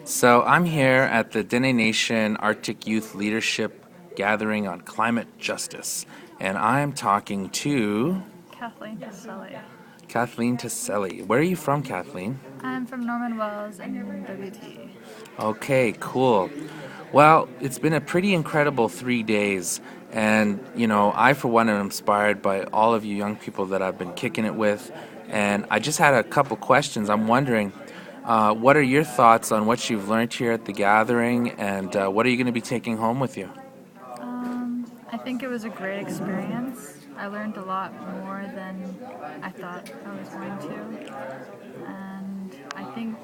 So I'm here at the Dene Nation Arctic Youth Leadership Gathering on Climate Justice, and I'm talking to Kathleen Caselli. Kathleen Taselli. Where are you from, Kathleen? I'm from Norman Wells and WT. Okay, cool. Well, it's been a pretty incredible 3 days, and I for one am inspired by all of you young people that I've been kicking it with, and I just had a couple questions. I'm wondering, what are your thoughts on what you've learned here at the gathering, and what are you going to be taking home with you? I think it was a great experience. I learned a lot more than I thought I was going to. And I think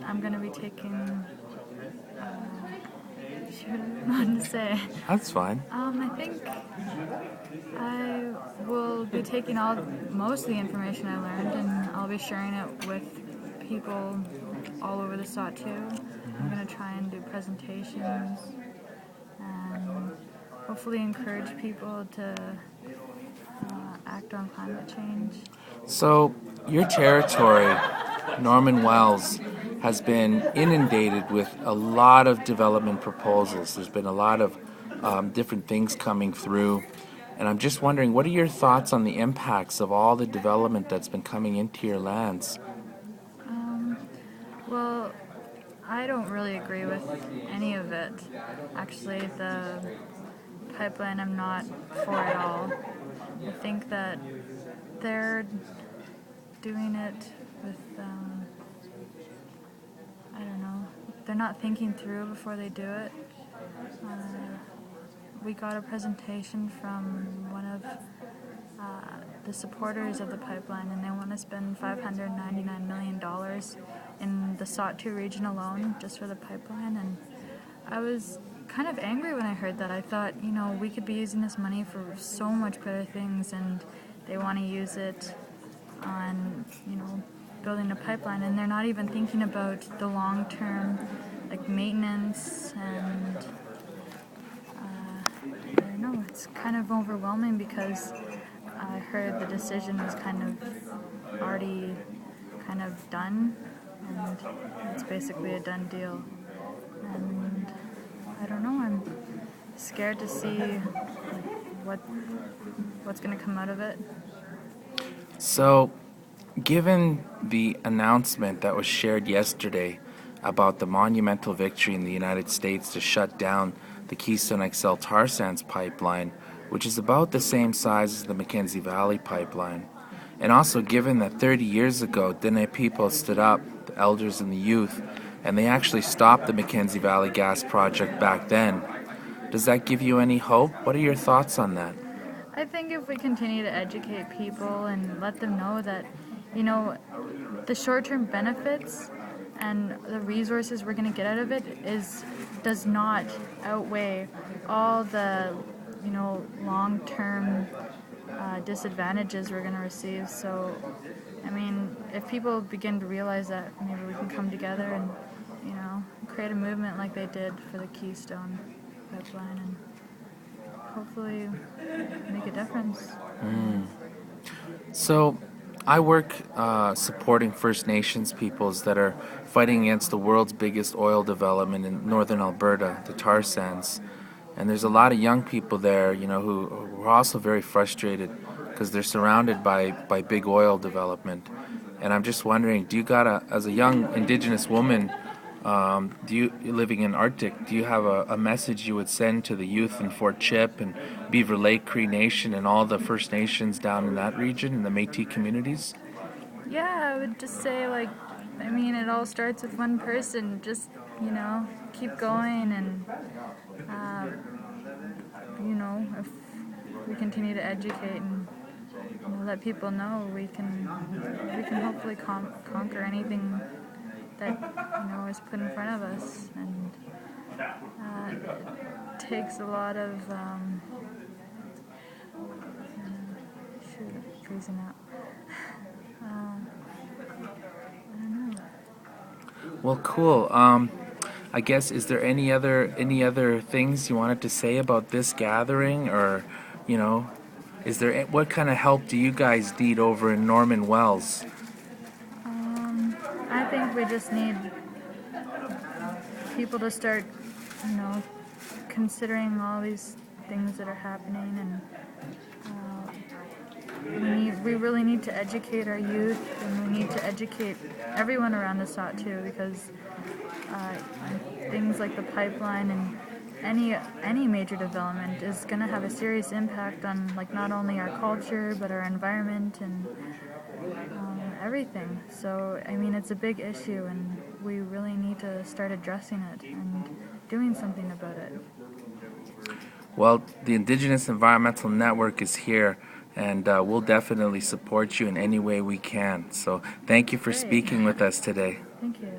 I'm going to be taking. Shoot, I don't know what to say. That's fine. I think I will be taking most of the information I learned, and I'll be sharing it with people all over the Sawtoo. I'm going to try and do presentations and hopefully encourage people to act on climate change. So, your territory, Norman Wells, has been inundated with a lot of development proposals. There's been a lot of different things coming through. And I'm just wondering, what are your thoughts on the impacts of all the development that's been coming into your lands? Well, I don't really agree with any of it. Actually, the pipeline I'm not for at all. I think that they're doing it with, I don't know, they're not thinking through before they do it. We got a presentation from one of the supporters of the pipeline, and they want to spend $599 million in the Sawtoo region alone just for the pipeline. And I was kind of angry when I heard that. I thought, we could be using this money for so much better things, and they want to use it on, building a pipeline, and they're not even thinking about the long-term, maintenance and I don't know. It's kind of overwhelming because I heard the decision was kind of already kind of done, and it's basically a done deal. And I don't know. I'm scared to see what's going to come out of it. So, given the announcement that was shared yesterday about the monumental victory in the United States to shut down the Keystone XL tar sands pipeline, which is about the same size as the Mackenzie Valley pipeline, and also given that 30 years ago, Dene people stood up, the elders and the youth, and they actually stopped the Mackenzie Valley gas project back then, does that give you any hope? What are your thoughts on that? I think if we continue to educate people and let them know that, the short-term benefits and the resources we're going to get out of it does not outweigh all the, long-term disadvantages we're going to receive. So, if people begin to realize that, maybe we can come together and, create a movement like they did for the Keystone pipeline and hopefully make a difference. So, I work supporting First Nations peoples that are fighting against the world's biggest oil development in northern Alberta, the tar sands. And there's a lot of young people there, who are also very frustrated because they're surrounded by big oil development. And I'm just wondering, as a young Indigenous woman, living in Arctic, do you have a message you would send to the youth in Fort Chip and Beaver Lake Cree Nation and all the First Nations down in that region and the Métis communities? Yeah, I would just say, it all starts with one person. Just, keep going, and, if we continue to educate and let people know, we can hopefully conquer anything that is put in front of us. And it takes a lot of freezing out. I don't know. Well, cool. I guess, is there any other things you wanted to say about this gathering, or what kind of help do you guys need over in Norman Wells? I think we just need people to start, you know, considering all these things that are happening, and we really need to educate our youth, and we need to educate everyone around the Saut too, because things like the pipeline and any major development is going to have a serious impact on like not only our culture but our environment and everything. So I mean, it's a big issue, and we really need to start addressing it and doing something about it. Well, the Indigenous Environmental Network is here, and we'll definitely support you in any way we can. So thank you for Great. speaking with us today. Thank you.